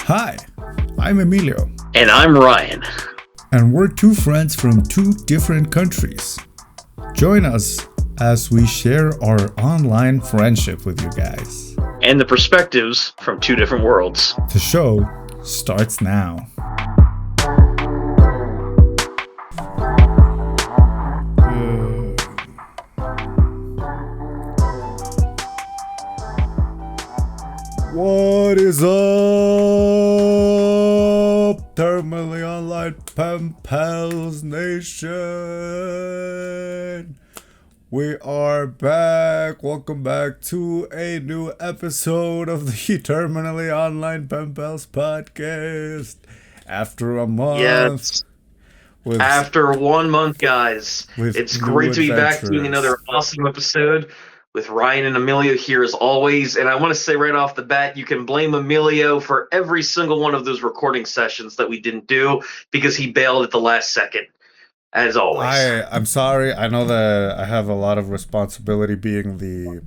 Hi, I'm Emilio, And I'm Ryan. and we're two friends from two different countries. Join us as we share our online friendship with you guys. And the perspectives from two different worlds. The show starts now. What is up, Terminally Online Pen Pals Nation? We are back. Welcome back to a new episode of the Terminally Online Pen Pals podcast. After a month, Yes. with After 1 month, guys, with it's new great to be back doing adventures. another awesome episode with Ryan and Emilio here as always. And I want to say right off the bat, you can blame Emilio for every single one of those recording sessions that we didn't do because he bailed at the last second, as always. I'm sorry. I know that I have a lot of responsibility being the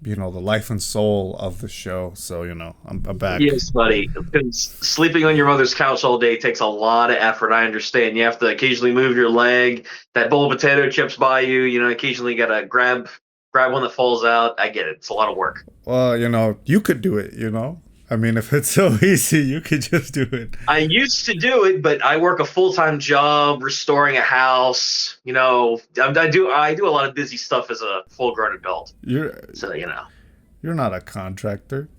life and soul of the show. So, I'm back. Yes, buddy. Because sleeping on your mother's couch all day takes a lot of effort. I understand. You have to occasionally move your leg. That bowl of potato chips by you. Occasionally you gotta grab one that falls out. I get it. It's a lot of work. Well, you could do it. I mean, if it's so easy, you could just do it. I used to do it, but I work a full-time job restoring a house. I do a lot of busy stuff as a full-grown adult. You're not a contractor.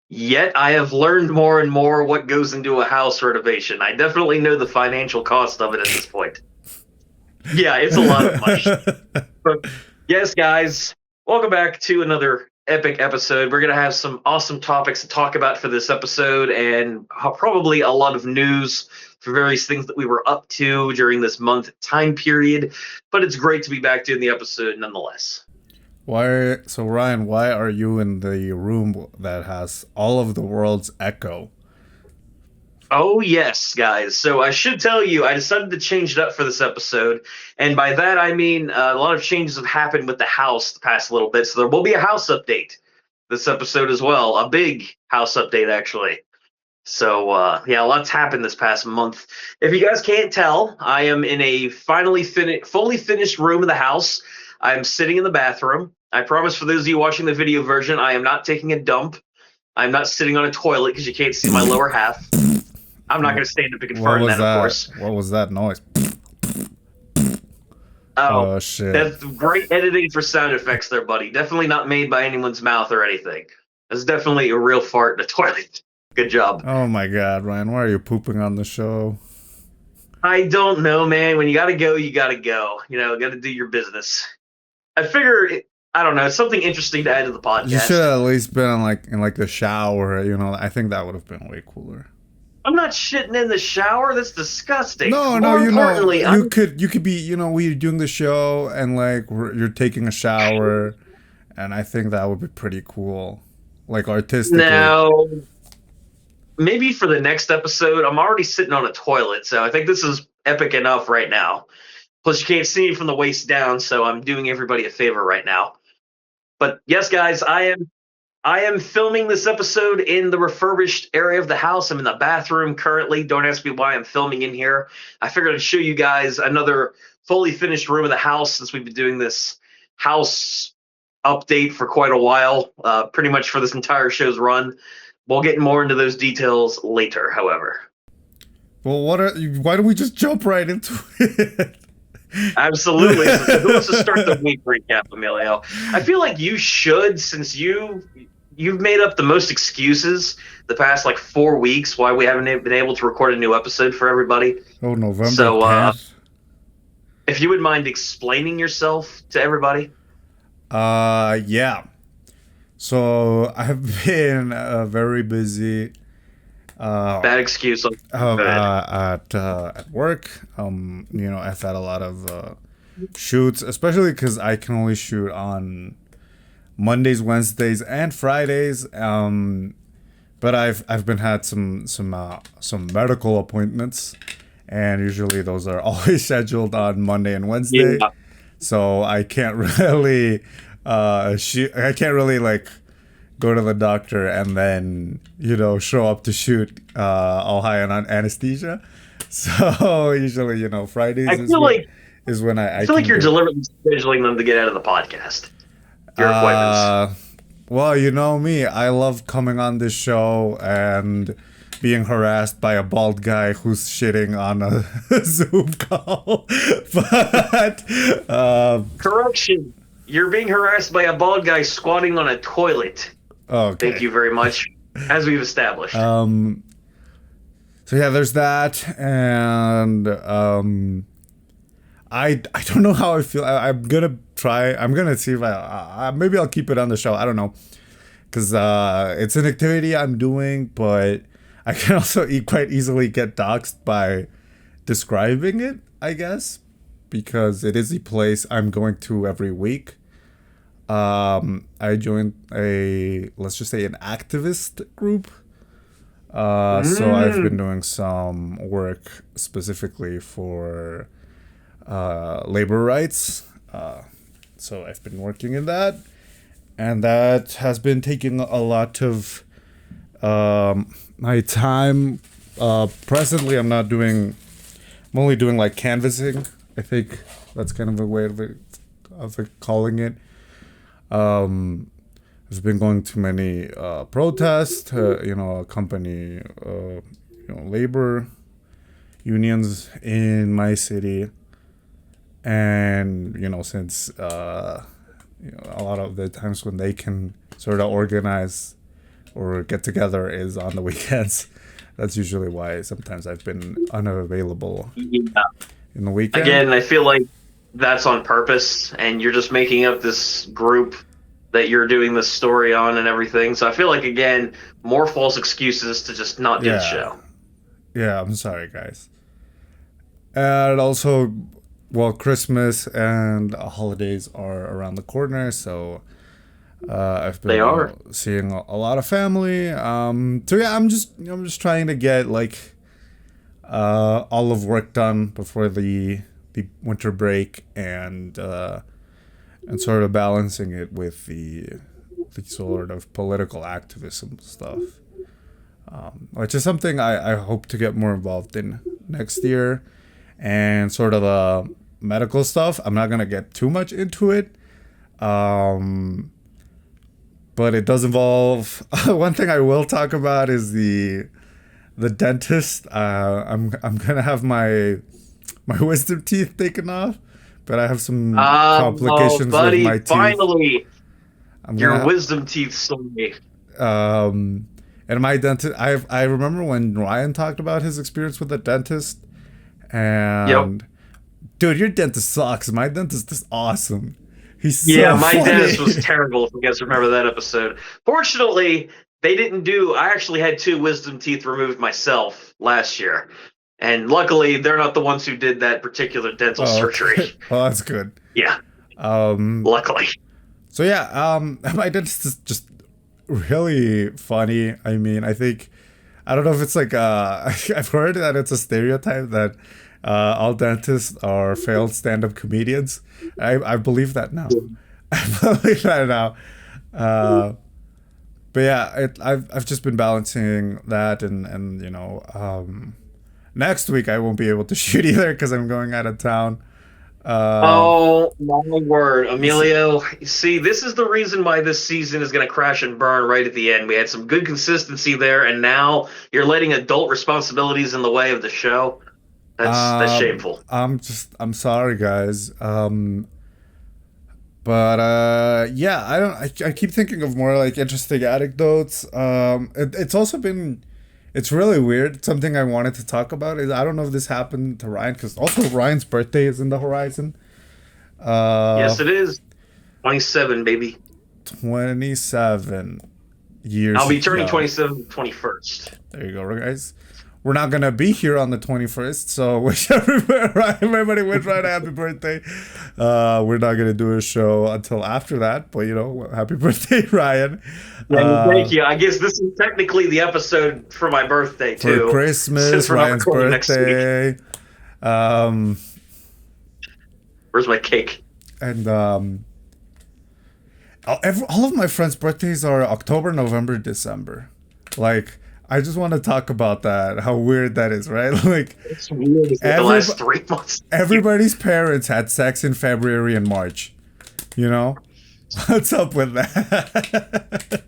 Yet I have learned more and more what goes into a house renovation. I definitely know the financial cost of it at this point. Yeah, it's a lot of money. But yes, guys, welcome back to another epic episode. We're going to have some awesome topics to talk about for this episode and probably a lot of news for various things that we were up to during this month time period. But it's great to be back doing the episode nonetheless. So Ryan, why are you in the room that has all of the world's echo? Oh, yes, guys. So I should tell you, I decided to change it up for this episode. And by that, I mean a lot of changes have happened with the house the past little bit. So there will be a house update this episode as well. A big house update, actually. So, a lot's happened this past month. If you guys can't tell, I am in a fully finished room of the house. I'm sitting in the bathroom. I promise for those of you watching the video version, I am not taking a dump. I'm not sitting on a toilet because you can't see my lower half. I'm not going to stand up and confirm that, of course. What was that noise? Oh, shit. That's great editing for sound effects there, buddy. Definitely not made by anyone's mouth or anything. That's definitely a real fart in a toilet. Good job. Oh my god, Ryan, why are you pooping on the show? I don't know, man. When you got to go, you got to go. Got to do your business. I figure, I don't know, it's something interesting to add to the podcast. You should have at least been in the shower, I think that would have been way cooler. I'm not shitting in the shower. That's disgusting. No, you could be, we're doing the show and you're taking a shower, and I think that would be pretty cool, artistically. Now, maybe for the next episode, I'm already sitting on a toilet, so I think this is epic enough right now. Plus, you can't see me from the waist down, so I'm doing everybody a favor right now. But yes, guys, I am filming this episode in the refurbished area of the house. I'm in the bathroom currently. Don't ask me why I'm filming in here. I figured I'd show you guys another fully finished room of the house since we've been doing this house update for quite a while, pretty much for this entire show's run. We'll get more into those details later, however. Well, why don't we just jump right into it? Absolutely. So who wants to start the week recap, Emilio? I feel like you should, since you've made up the most excuses the past 4 weeks why we haven't been able to record a new episode for everybody. Oh, November. So, if you would mind explaining yourself to everybody. Yeah. So I've been very busy. Bad excuse. At work. I've had a lot of shoots, especially because I can only shoot on Mondays, Wednesdays, and Fridays. But I've been had some medical appointments, and usually those are always scheduled on Monday and Wednesday. Yeah. So I can't really shoot. I can't really go to the doctor, and then show up to shoot all high on anesthesia. So usually, Fridays I feel like is when I I feel like can you're do. deliberately scheduling them to get out of the podcast. Your appointments. Well, you know me. I love coming on this show and being harassed by a bald guy who's shitting on a Zoom call. But Correction. You're being harassed by a bald guy squatting on a toilet. okay. Thank you very much, as we've established. So yeah, there's that, and I don't know how I feel. I'm gonna try. I'm gonna see if maybe I'll keep it on the show. I don't know, because it's an activity I'm doing, but I can also quite easily get doxxed by describing it, I guess, because it is a place I'm going to every week. I joined let's just say an activist group. So I've been doing some work specifically for labor rights. So I've been working in that, and that has been taking a lot of my time. Presently, I'm only doing like canvassing. I think that's kind of a way of calling it. I've been going to many protests, accompany labor unions in my city, and since a lot of the times when they can sort of organize or get together is on the weekends. That's usually why sometimes I've been unavailable Yeah. in the weekend. Again, I feel like that's on purpose, and you're just making up this group that you're doing this story on and everything. So I feel like, again, more false excuses to just not do the show. Yeah, I'm sorry, guys. And also, well, Christmas and holidays are around the corner, so I've been seeing a lot of family. So yeah, I'm just trying to get like all of work done before the winter break, and sort of balancing it with the sort of political activism stuff, which is something I hope to get more involved in next year, and sort of medical stuff. I'm not gonna get too much into it, but it does involve one thing I will talk about is the dentist. I'm gonna have my wisdom teeth taken off, but I have some complications with my teeth. Finally, your wisdom teeth story. And my dentist, I remember when Ryan talked about his experience with the dentist, and dude, your dentist sucks. My dentist is awesome. He's so my funny. dentist was terrible. If you guys remember that episode. Fortunately, they didn't do. I actually had 2 wisdom teeth removed myself last year. And luckily, they're not the ones who did that particular dental surgery. Well, that's good. Yeah. Luckily. So yeah, my dentist is just really funny. I mean, I don't know if it's like I've heard that it's a stereotype that all dentists are failed stand-up comedians. I believe that now. I believe that now. But yeah, I've just been balancing that, and next week I won't be able to shoot either because I'm going out of town. Oh my word, Emilio! See, this is the reason why this season is going to crash and burn right at the end. We had some good consistency there, and now you're letting adult responsibilities in the way of the show. That's shameful. I'm sorry, guys. But yeah, I keep thinking of more like interesting anecdotes. It's also been, it's really weird. Something I wanted to talk about is I don't know if this happened to Ryan, because also Ryan's birthday is in the horizon. Yes, it is. 27, baby. 27 years. I'll be turning 27 21st. There you go, guys. We're not gonna be here on the 21st, so wish everybody wish Ryan a happy birthday. We're not gonna do a show until after that, but happy birthday, Ryan. Thank you. I guess this is technically the episode for my birthday too. For Christmas, Ryan's birthday. Where's my cake? And all of my friends' birthdays are October, November, December. Like, I just want to talk about that. How weird that is, right? Like, It's weird. It's like the every last 3 months. everybody's parents had sex in February and March. You know, what's up with that?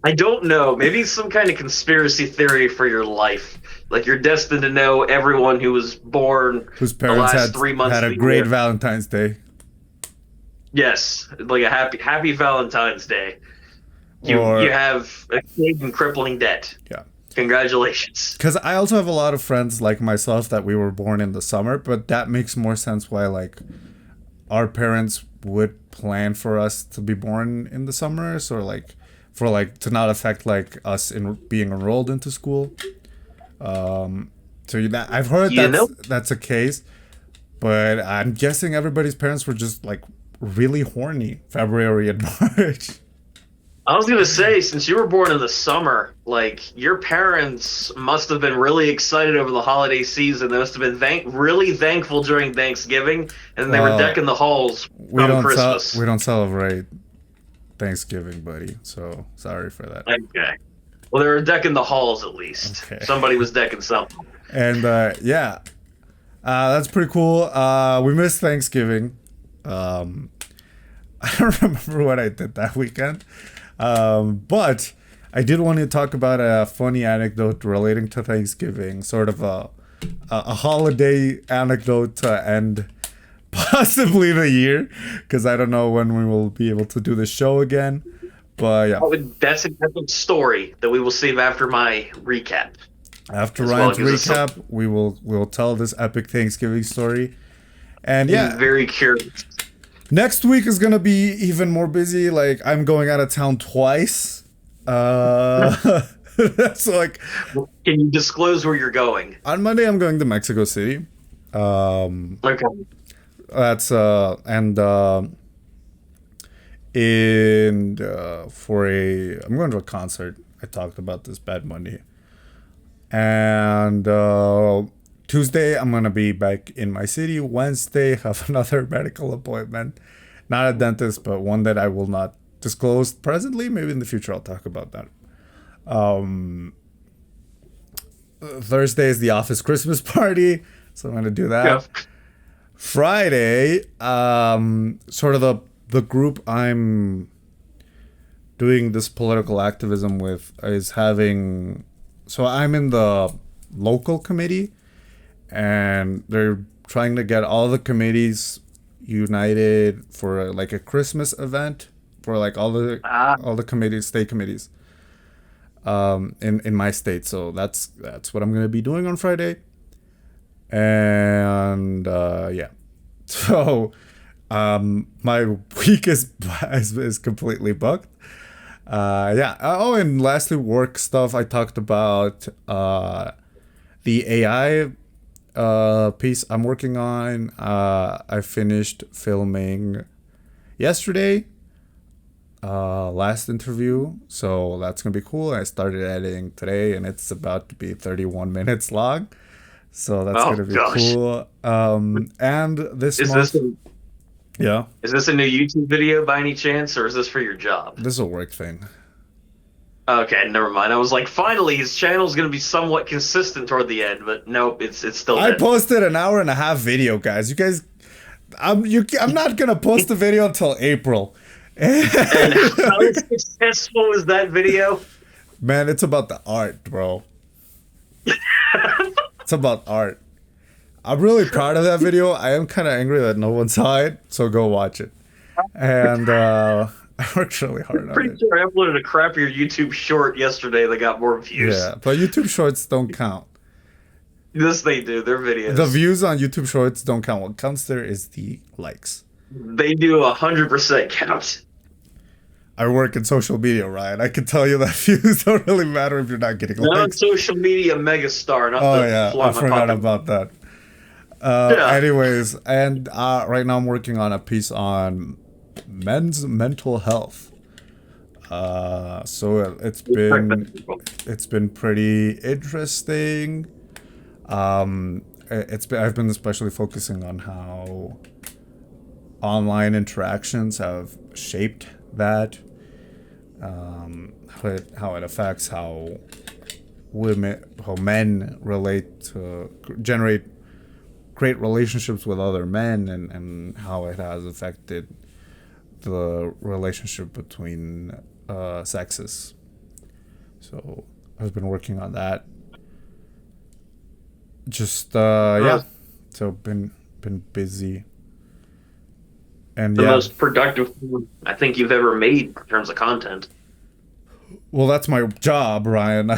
I don't know. Maybe it's some kind of conspiracy theory for your life. Like you're destined to know everyone who was born Whose the parents last 3 months had of a the great year. Valentine's Day, Yes, like a happy Valentine's Day. You or have a kid in crippling debt. yeah. Congratulations. Because I also have a lot of friends like myself that we were born in the summer, but that makes more sense why like our parents would plan for us to be born in the summers, or like for like to not affect like us in being enrolled into school. So that I've heard You know, that's a case, but I'm guessing everybody's parents were just like really horny February and March. I was gonna say, since you were born in the summer, like your parents must have been really excited over the holiday season. They must have been really thankful during Thanksgiving, and they were Well, decking the halls come we Christmas. don't celebrate Thanksgiving, buddy. So sorry for that. Okay. Well, they were decking the halls at least. Okay. Somebody was decking something. And yeah, that's pretty cool. We missed Thanksgiving. Um, I don't remember what I did that weekend, but I did want to talk about a funny anecdote relating to Thanksgiving, sort of a holiday anecdote to end possibly the year, because I don't know when we will be able to do the show again. But yeah, That's an epic story that we will save after my recap after as well. Ryan's Because it's recap, we'll tell this epic Thanksgiving story. And I'm yeah, very curious. next week is gonna be even more busy. Like I'm going out of town twice. That's like Can you disclose where you're going? on Monday I'm going to Mexico City. Okay. That's and in for a I'm going to a concert. I talked about this Bad Monday. And Tuesday I'm gonna be back in my city. Wednesday have another medical appointment, not a dentist, but one that I will not disclose presently. Maybe in the future I'll talk about that. Thursday is the office Christmas party, so I'm gonna do Yeah. that. Friday, sort of the group I'm doing this political activism with is having. So I'm in the local committee, and they're trying to get all the committees united for like a Christmas event for like Ah, all the committees, state committees, in my state. So that's what I'm gonna be doing on Friday, and yeah, so my week is completely booked. Yeah. Oh, and lastly, work stuff. I talked about the AI piece I'm working on. I finished filming yesterday. Last interview, so that's gonna be cool. I started editing today, and it's about to be 31 minutes long. So that's oh gonna be gosh. cool. And this Is this month, a, yeah, is this a new YouTube video by any chance, or is this for your job? this is a work thing. Okay, never mind. I was like, finally, his channel's gonna be somewhat consistent toward the end, but nope, it's still I dead. posted an hour and a half video, guys. You guys, I'm not gonna post the video until April. And how successful was that video? Man, it's about the art, bro. It's about art. I'm really proud of that video. I am kind of angry that no one saw it, so go watch it. And I worked really hard on Pretty it. sure I uploaded a crappier YouTube short yesterday that got more views. Yeah, but YouTube Shorts don't count. This they do. Their videos. The views on YouTube Shorts don't count. What counts there is the likes. They do 100% count. I work in social media, Ryan. I can tell you that views don't really matter if you're not getting Not a likes. social media megastar. Not Oh the yeah, flaunt I my forgot pocket. about that. Yeah. Anyways, and right now I'm working on a piece on men's mental health. So it's been pretty interesting. I've been especially focusing on how online interactions have shaped that, how it affects how men relate to generate great relationships with other men, and how it has affected the relationship between sexes. So I've been working on that. Just yeah. So been busy. And The yeah, most productive thing I think you've ever made in terms of content. well, that's my job, Ryan. I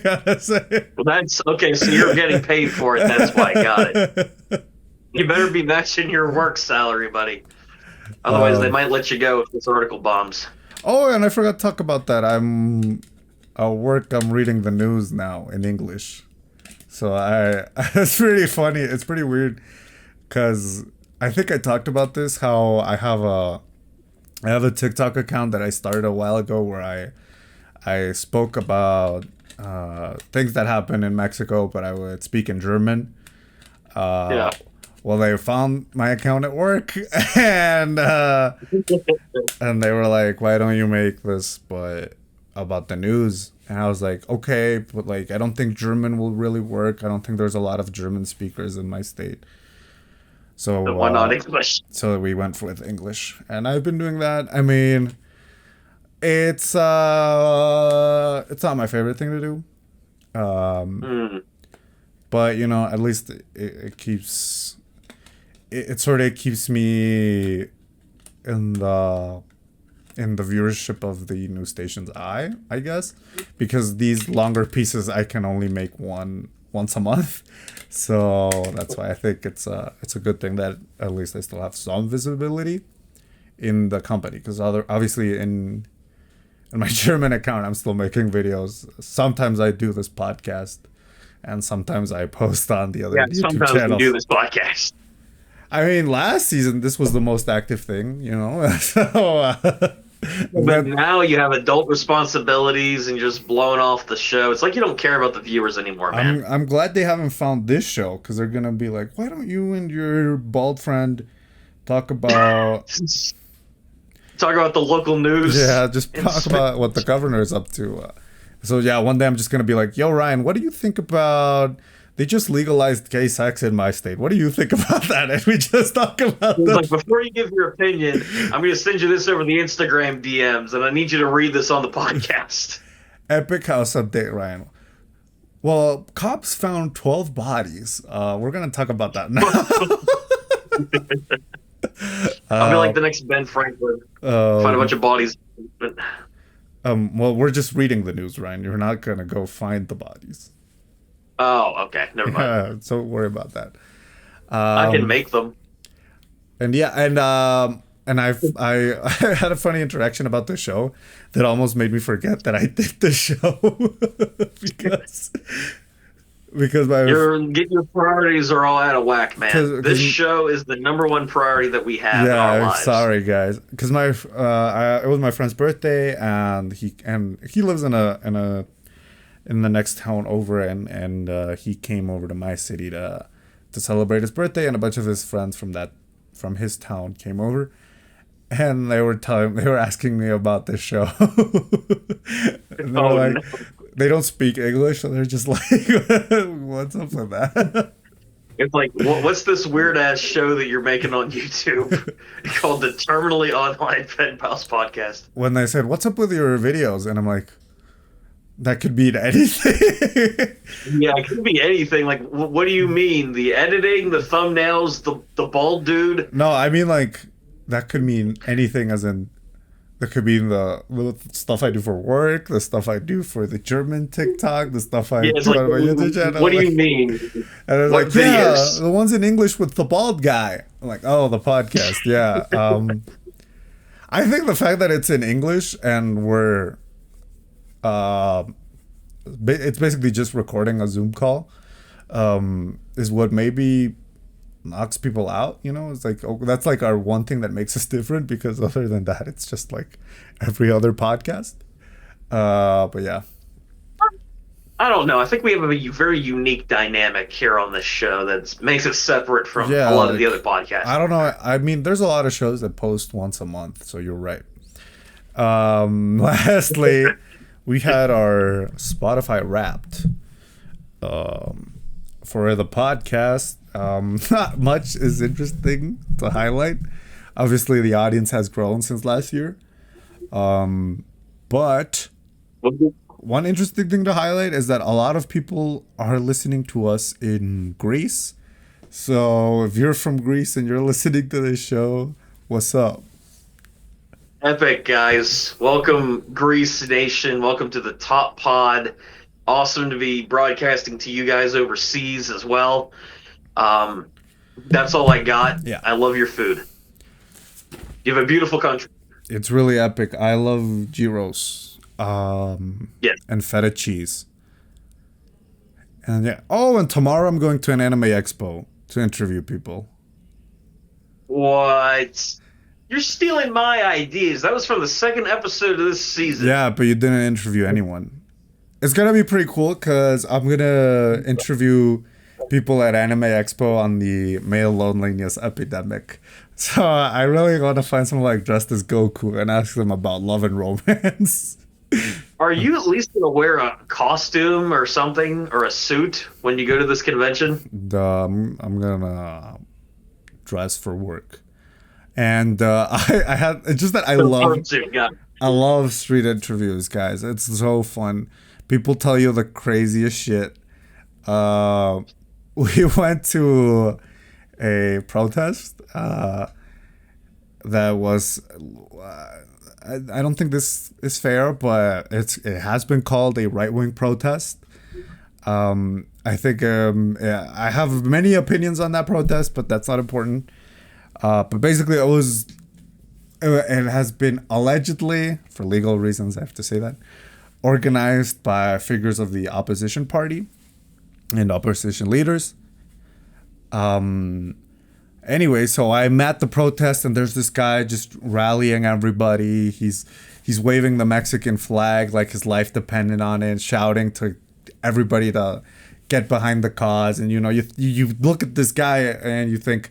gotta say. Well, that's okay. So you're getting paid for it. That's why. Got it. You better be matching your work salary, buddy. Otherwise, they Um, might let you go if this article bombs. oh, and I forgot to talk about that. I'm at work. I'm reading the news now in English. So it's pretty funny. It's pretty weird because I think I talked about this. How I have a TikTok account that I started a while ago where I spoke about things that happened in Mexico, but I would speak in German. Uh, Yeah. well, they found my account at work, and and they were like, "Why don't you make this but about the news?" And I was like, "Okay, but like I don't think German will really work. I don't think there's a lot of German speakers in my state." So So why not English? so we went with English, and I've been doing that. I mean, it's not my favorite thing to do. Hmm. But you know, at least it keeps it sort of keeps me in the viewership of the news station's eye, I guess, because these longer pieces I can only make once a month. So that's why I think it's a good thing that at least I still have some visibility in the company, because obviously in my German account I'm still making videos. Sometimes I do this podcast, and sometimes I post on the other Yeah. YouTube Sometimes we do channels. this podcast. I mean, last season this was the most active thing, you know. So But but now you have adult responsibilities and just blowing off the show. It's like you don't care about the viewers anymore, man. I'm glad they haven't found this show, because they're gonna be like, why don't you and your bald friend talk about Talk about the local news. yeah, just talk about what the governor's up to. So yeah, one day I'm just gonna be like, yo, Ryan, what do you think about? They just legalized gay sex in my state. What do you think about that? And we just talk about It's like, that. before you give your opinion, I'm going to send you this over the Instagram DMs, and I need you to read this on the podcast. Epic house update, Ryan. Well, cops found 12 bodies. We're gonna talk about that now. I'll be like the next Ben Franklin. Find a bunch of bodies. Well, we're just reading the news, Ryan. You're not gonna go find the bodies. Oh, okay. Never mind. So don't worry about that. I can make them. And yeah, and I I had a funny interaction about the show that almost made me forget that I did the show because Your priorities are all out of whack, man. 'Cause This show is the number one priority that we have in our yeah, lives. sorry guys, because it was my friend's birthday, and he lives in the next town over, and he came over to my city to celebrate his birthday, and a bunch of his friends from his town came over, and they were asking me about this show. And they were Oh, like, no. they don't speak English, so they're just like, what's up with that? It's like, what's this weird ass show that you're making on YouTube called the Terminally Online Pen Pals Podcast? When they said, what's up with your videos? And I'm like, that could mean anything. Yeah, it could be anything. Like, what do you mean? The editing, the thumbnails, the bald dude? No, I mean, like, that could mean anything, as in, that could mean the stuff I do for work, the stuff I do for the German TikTok, the stuff I Yeah, do it's on like, my YouTube channel. what do you like- mean? And it's What like, yeah, videos? the ones in English with the bald guy. I'm like, oh, the podcast, yeah. I think the fact that it's in English and it's basically just recording a Zoom call, is what maybe knocks people out. You know, it's like, oh, that's like our one thing that makes us different, because other than that, it's just like every other podcast. But yeah. I don't know. I think we have a very unique dynamic here on this show that makes it separate from a Yeah, lot of the other like podcasts. I don't know. I mean, there's a lot of shows that post once a month, so you're right. Lastly, we had our Spotify Wrapped for the podcast. Not much is interesting to highlight. Obviously, the audience has grown since last year. But one interesting thing to highlight is that a lot of people are listening to us in Greece. So if you're from Greece and you're listening to this show, what's up? Epic, guys. Welcome, Greece Nation. Welcome to the top pod. Awesome to be broadcasting to you guys overseas as well. That's all I got. Yeah. I love your food. You have a beautiful country. It's really epic. I love gyros. Yes. And feta cheese. And yeah. Oh, and tomorrow I'm going to an anime expo to interview people. What? You're stealing my ideas. That was from the second episode of this season. Yeah, but you didn't interview anyone. It's gonna be pretty cool because I'm gonna interview people at Anime Expo on the male loneliness epidemic. So I really want to find someone like dressed as Goku and ask them about love and romance. Are you at least going to wear a costume or something or a suit when you go to this convention? I'm gonna dress for work, and I had it's just that I love street interviews, guys. It's so fun. People tell you the craziest shit. We went to a protest that was. I don't think this is fair, but it has been called a right-wing protest. I think yeah, I have many opinions on that protest, but that's not important. But basically, it has been allegedly, for legal reasons, I have to say that, organized by figures of the opposition party and opposition leaders. Anyway, so I'm at the protest and there's this guy just rallying everybody. He's waving the Mexican flag like his life depended on it, shouting to everybody to get behind the cause. And you look at this guy and you think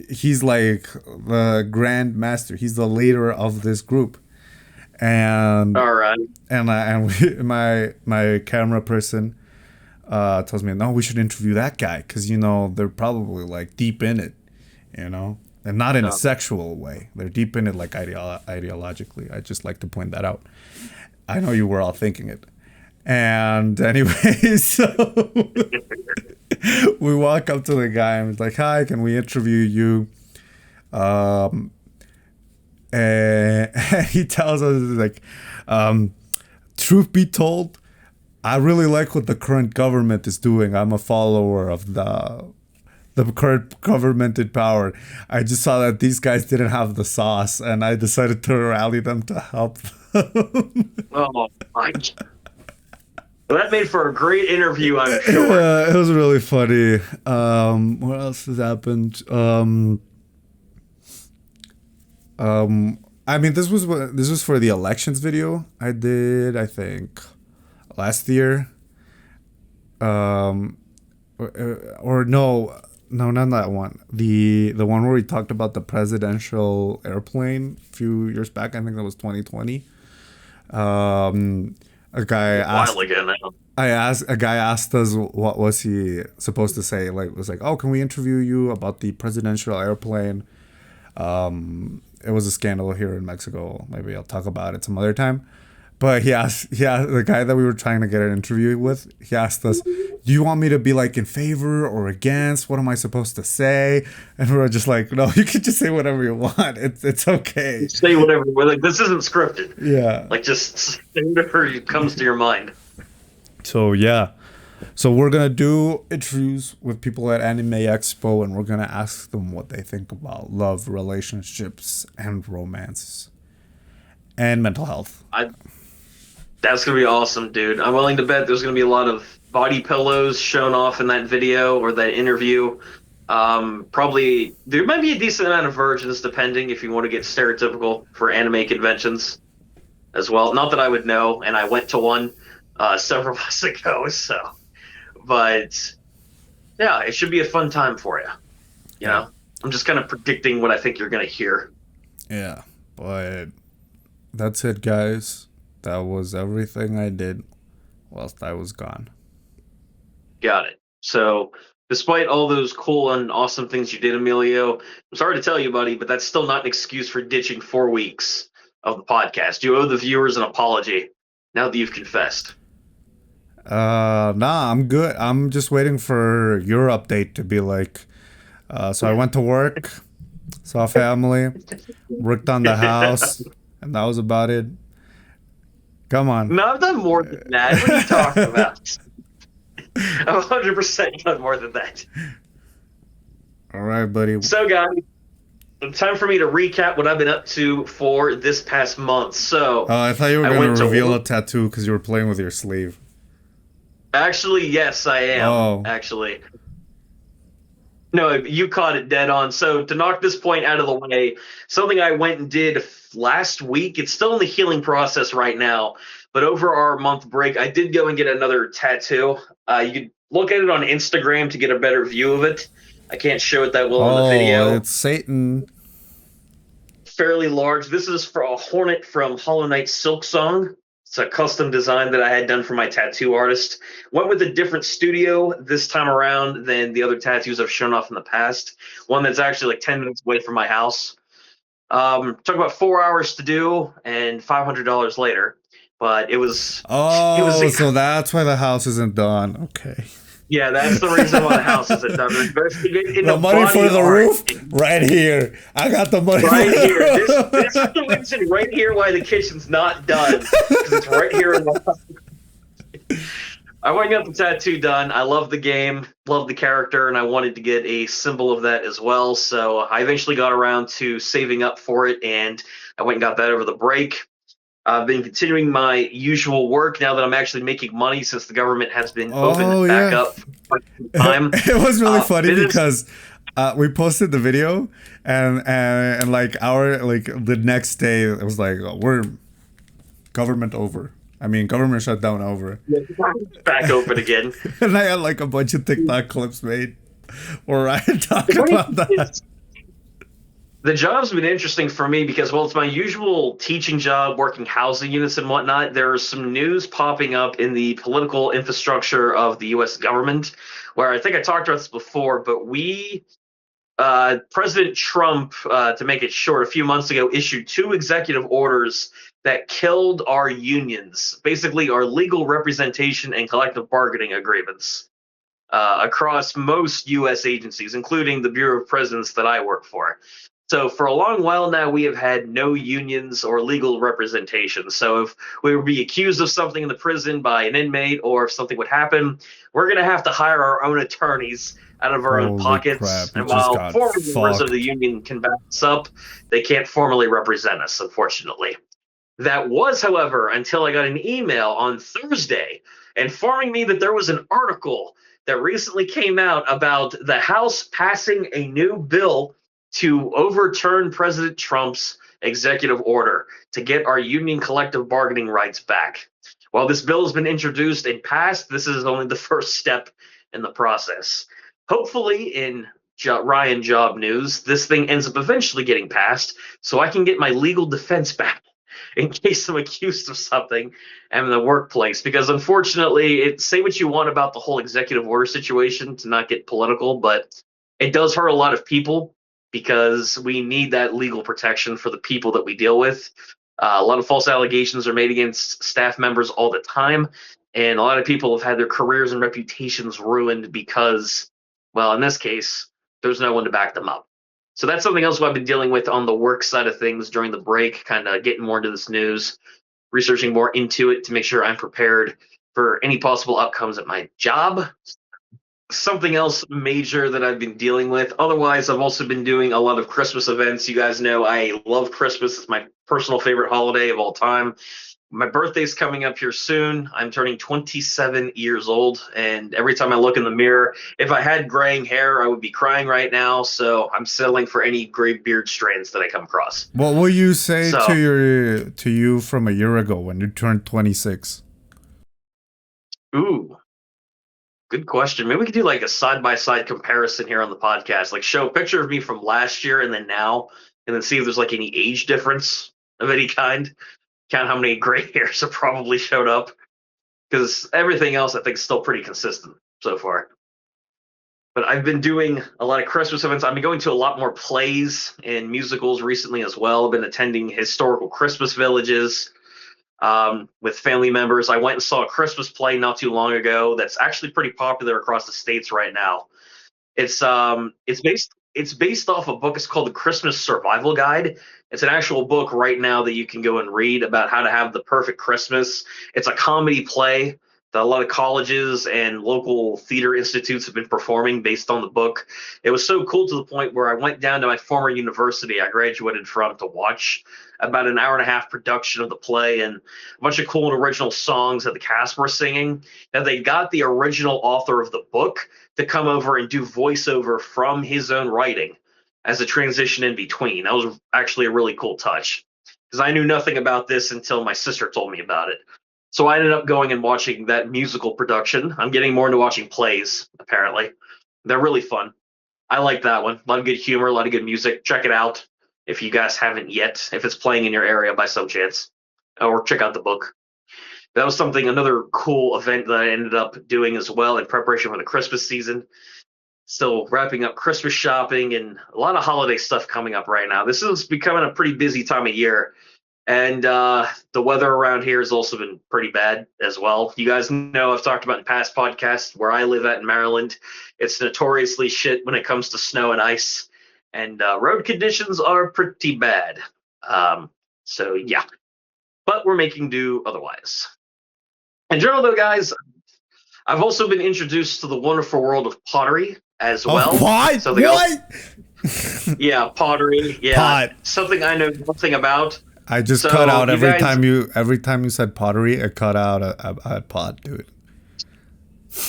he's like the grand master. He's the leader of this group. And all right. My camera person tells me, no, we should interview that guy because they're probably like deep in it, and not in a sexual way. They're deep in it like ideologically. I just like to point that out. I know you were all thinking it. And anyway, so we walk up to the guy and we're like, hi, can we interview you? And he tells us like, truth be told, I really like what the current government is doing. I'm a follower of the current government in power. I just saw that these guys didn't have the sauce, and I decided to rally them to help them. Oh my! Well, that made for a great interview, I'm sure. Yeah, it was really funny. What else has happened? I mean, this was for the elections video I did, I think, last year. Or no, not that one. The one where we talked about the presidential airplane a few years back. I think that was 2020. A guy asked. While ago now. A guy asked us what was he supposed to say. Like, it was like, oh, can we interview you about the presidential airplane? It was a scandal here in Mexico. Maybe I'll talk about it some other time. But he asked the guy that we were trying to get an interview with, he asked us, do you want me to be like in favor or against? What am I supposed to say? And we were just like, no, you can just say whatever you want. It's okay. Say whatever. We're like, this isn't scripted. Yeah. Like, just say whatever comes to your mind. So, yeah. So we're going to do interviews with people at Anime Expo, and we're going to ask them what they think about love, relationships, and romance. And mental health. That's going to be awesome, dude. I'm willing to bet there's going to be a lot of body pillows shown off in that video or that interview. Probably, there might be a decent amount of virgins, depending if you want to get stereotypical for anime conventions as well. Not that I would know, and I went to one. several months ago. So, but yeah, it should be a fun time for you. You Yeah. know, I'm just kind of predicting what I think you're going to hear. Yeah. But that's it, guys. That was everything I did whilst I was gone. Got it. So, despite all those cool and awesome things you did, Emilio, I'm sorry to tell you, buddy, but that's still not an excuse for ditching 4 weeks of the podcast. You owe the viewers an apology now that you've confessed. Nah, I'm good. I'm just waiting for your update to be like, so I went to work, saw family, worked on the house, and that was about it. Come on. No, I've done more than that. What are you talking about? I've 100% done more than that. All right, buddy. So, guys, it's time for me to recap what I've been up to for this past month. So, I thought you were I going went to to reveal a work. tattoo because you were playing with your sleeve. Actually, yes, I am. Oh, Actually, no, you caught it dead on. So, to knock this point out of the way, something I went and did last week, it's still in the healing process right now. But over our month break, I did go and get another tattoo. You could look at it on Instagram to get a better view of it. I can't show it that well in the oh, video. it's Satan. Fairly large. This is for a hornet from Hollow Knight Silk Song. It's a custom design that I had done for my tattoo artist. Went with a different studio this time around than the other tattoos I've shown off in the past. One that's actually like 10 minutes away from my house. Took about 4 hours to do and $500 later. But it was Oh, so that's why the house isn't done. Okay. yeah, that's the reason why the house isn't done. Investigate in The the money for body the art. roof? Right here. I got the money for Right here. the This is the reason right here why the kitchen's not done. Because it's right here in the I went and got the tattoo done. I love the game, love the character, and I wanted to get a symbol of that as well. So I eventually got around to saving up for it, and I went and got that over the break. I've been continuing my usual work now that I'm actually making money since the government has been opened Oh, back yeah. up for quite some time. It was really funny Business, because we posted the video and like the next day it was like we're government over. I mean government shutdown over. back open again. And I had like a bunch of TikTok clips made where I talk The funny about thing that. is, the job's been interesting for me because, well, it's my usual teaching job, working housing units and whatnot. There's some news popping up in the political infrastructure of the U.S. government, where I think I talked about this before, but President Trump, to make it short, a few months ago issued two executive orders that killed our unions, basically our legal representation and collective bargaining agreements across most U.S. agencies, including the Bureau of Prisons that I work for. So for a long while now, we have had no unions or legal representation. So if we would be accused of something in the prison by an inmate, or if something would happen, we're going to have to hire our own attorneys out of our own Holy pockets. crap, you And just while got former members of the fucked. union can back us up, they can't formally represent us, unfortunately. That was, however, until I got an email on Thursday informing me that there was an article that recently came out about the House passing a new bill to overturn President Trump's executive order to get our union collective bargaining rights back. While this bill has been introduced and passed, this is only the first step in the process. Hopefully, in Ryan job news, this thing ends up eventually getting passed so I can get my legal defense back in case I'm accused of something in the workplace. Because unfortunately, say what you want about the whole executive order situation, to not get political, but it does hurt a lot of people because we need that legal protection for the people that we deal with. A lot of false allegations are made against staff members all the time, and a lot of people have had their careers and reputations ruined because, well, in this case, there's no one to back them up. So that's something else I've been dealing with on the work side of things during the break, kind of getting more into this news, researching more into it to make sure I'm prepared for any possible outcomes at my job. Something else major that I've been dealing with. Otherwise, I've also been doing a lot of Christmas events. You guys know I love Christmas. It's my personal favorite holiday of all time. My birthday's coming up here soon. I'm turning 27 years old, and every time I look in the mirror, if I had graying hair, I would be crying right now. So I'm settling for any gray beard strands that I come across. What will you say So to you from a year ago when you turned 26? Ooh, good question. Maybe we could do like a side by side comparison here on the podcast. Like show a picture of me from last year and then now, and then see if there's like any age difference of any kind. Count how many gray hairs have probably showed up because everything else I think is still pretty consistent so far. But I've been doing a lot of Christmas events. I've been going to a lot more plays and musicals recently as well. I've been attending historical Christmas villages with family members. I went and saw a Christmas play not too long ago that's actually pretty popular across the states right now. It's based off a book. It's called The Christmas Survival Guide. It's an actual book right now that you can go and read about how to have the perfect Christmas. It's a comedy play that a lot of colleges and local theater institutes have been performing based on the book. It was so cool to the point where I went down to my former university I graduated from to watch about an hour and a half production of the play and a bunch of cool and original songs that the cast were singing. And they got the original author of the book to come over and do voiceover from his own writing as a transition in between. That was actually a really cool touch because I knew nothing about this until my sister told me about it. So I ended up going and watching that musical production. I'm getting more into watching plays, apparently. They're really fun. I like that one. A lot of good humor, a lot of good music. Check it out if you guys haven't yet, if it's playing in your area by some chance. Or check out the book. That was another cool event that I ended up doing as well in preparation for the Christmas season. Still wrapping up Christmas shopping and a lot of holiday stuff coming up right now. This is becoming a pretty busy time of year. And the weather around here has also been pretty bad as well. You guys know I've talked about in past podcasts where I live at in Maryland. It's notoriously shit when it comes to snow and ice. And road conditions are pretty bad. So, yeah. But we're making do otherwise. In general, though, guys, I've also been introduced to the wonderful world of pottery as well. What? So What? Yeah, pottery. Yeah, Pot. something I know nothing about. I just So, cut out you every guys- time you said pottery. I cut out a pot, dude.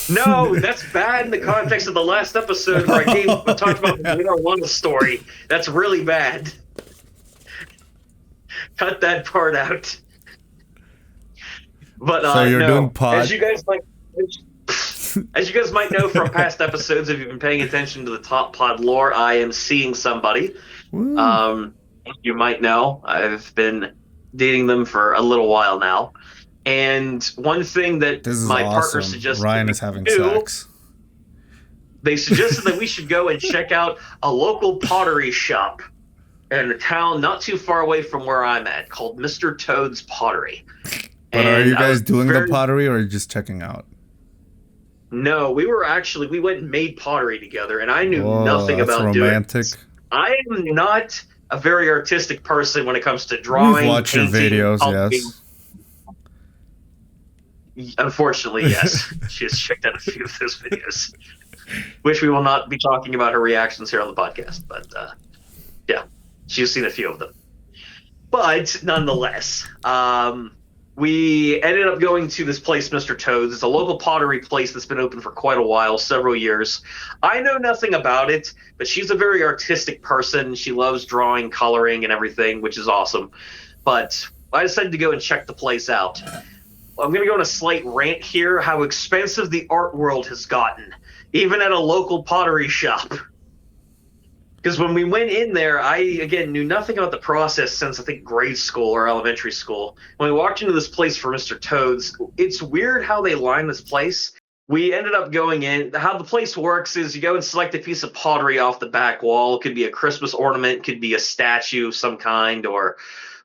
No, that's bad in the context of the last episode where I talked about the marijuana story. That's really bad. Cut that part out. But So you're no, doing pot. as you guys might know from past episodes, if you've been paying attention to the top pod lore, I am seeing somebody. Woo. You might know I've been dating them for a little while now, and one thing that This is my partner awesome. suggested Ryan we is having do, sex. they suggested that we should go and check out a local pottery shop in a town not too far away from where I'm at called Mr. Toad's Pottery. But are And you I guys was doing the very- pottery or just checking out? No, we went and made pottery together, and I knew Whoa, nothing that's about romantic. doing it. I am not a very artistic person when it comes to drawing. We've watched your painting, videos, coloring. yes. Unfortunately, yes. She has checked out a few of those videos, which we will not be talking about her reactions here on the podcast. But yeah, she's seen a few of them. But nonetheless, we ended up going to this place, Mr. Toad's. It's a local pottery place that's been open for quite a while, several years. I know nothing about it, but she's a very artistic person. She loves drawing, coloring, and everything, which is awesome. But I decided to go and check the place out. I'm going to go on a slight rant here how expensive the art world has gotten, even at a local pottery shop. Because when we went in there, I, again, knew nothing about the process since, I think, grade school or elementary school. When we walked into this place for Mr. Toad's, it's weird how they line this place. We ended up going in. How the place works is you go and select a piece of pottery off the back wall. It could be a Christmas ornament, could be a statue of some kind, or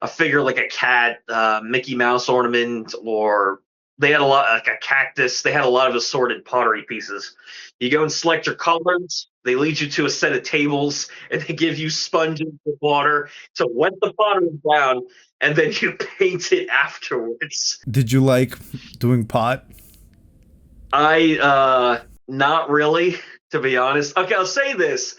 a figure like a cat, Mickey Mouse ornament, or they had a lot, like a cactus. They had a lot of assorted pottery pieces. You go and select your colors. They lead you to a set of tables, and they give you sponges with water to wet the pottery down, and then you paint it afterwards. Did you like doing pot? Not really, to be honest. Okay, I'll say this.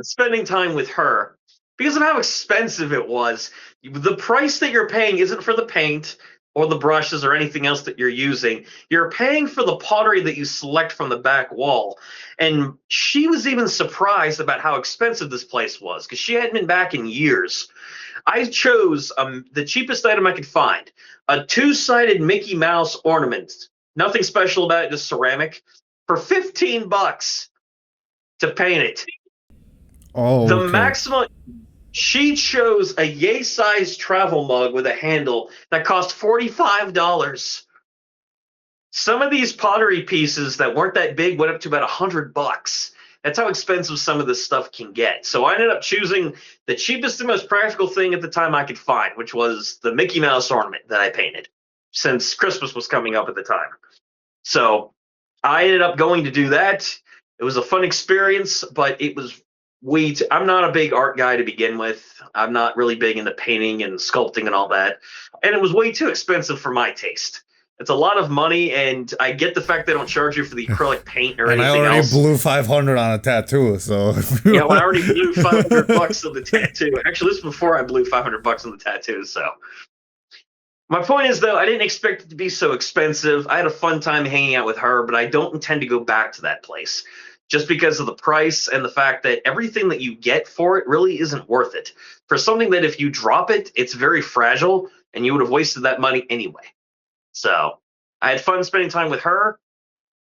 Spending time with her, because of how expensive it was, the price that you're paying isn't for the paint or the brushes or anything else that you're using. You're paying for the pottery that you select from the back wall. And she was even surprised about how expensive this place was because she hadn't been back in years. I chose the cheapest item I could find, a two-sided Mickey Mouse ornament. Nothing special about it, just ceramic. For $15 to paint it. Oh, The okay. maximum, she chose a yay-sized travel mug with a handle that cost $45. Some of these pottery pieces that weren't that big went up to about $100. That's how expensive some of this stuff can get. So I ended up choosing the cheapest and most practical thing at the time I could find, which was the Mickey Mouse ornament that I painted, since Christmas was coming up at the time. So I ended up going to do that. It was a fun experience, but it was I'm not a big art guy to begin with. I'm not really big into painting and sculpting and all that. And it was way too expensive for my taste. It's a lot of money, and I get the fact they don't charge you for the acrylic paint or And I anything already else. blew 500 on a tattoo, so Yeah, when I already blew $500 on the tattoo. Actually, this is before I blew $500 on the tattoo. So my point is, though, I didn't expect it to be so expensive. I had a fun time hanging out with her, but I don't intend to go back to that place just because of the price and the fact that everything that you get for it really isn't worth it. For something that if you drop it, it's very fragile, and you would have wasted that money anyway. So I had fun spending time with her,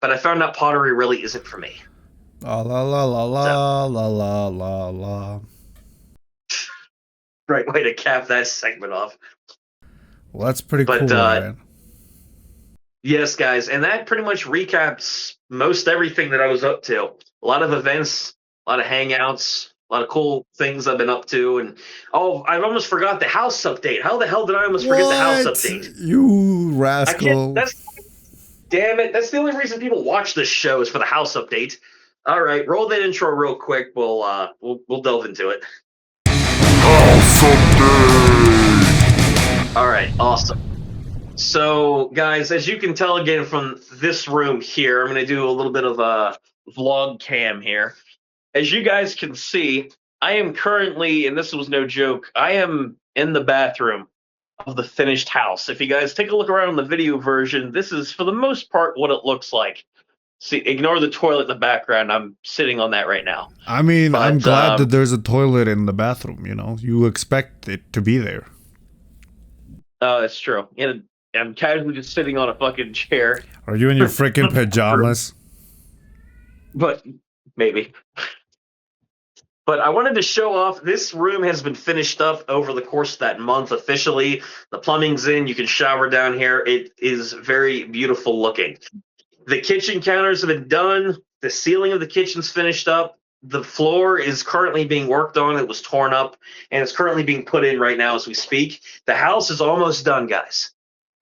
but I found out pottery really isn't for me. la la la la la la la la la. Right way to cap that segment off. Well, that's pretty But cool, Ryan. yes, guys, and that pretty much recaps most everything that I was up to. A lot of events, a lot of hangouts, a lot of cool things I've been up to, and I almost forgot the house update. How the hell did I almost forget the house update? You I rascal. can't. Damn it. That's the only reason people watch this show is for the house update. All right, roll that intro real quick. We'll delve into it. House update. All right, awesome. So, guys, as you can tell again from this room here, I'm going to do a little bit of a vlog cam here. As you guys can see, I am currently, and this was no joke, I am in the bathroom of the finished house. If you guys take a look around the video version, this is for the most part what it looks like. See, ignore the toilet in the background. I'm sitting on that right now. I mean, But, I'm glad that there's a toilet in the bathroom, you know? You expect it to be there. It's true. And I'm casually just sitting on a fucking chair. Are you in your freaking pajamas? But maybe. But I wanted to show off, this room has been finished up over the course of that month officially. The plumbing's in, you can shower down here. It is very beautiful looking. The kitchen counters have been done. The ceiling of the kitchen's finished up. The floor is currently being worked on. It was torn up, and it's currently being put in right now as we speak. The house is almost done, guys.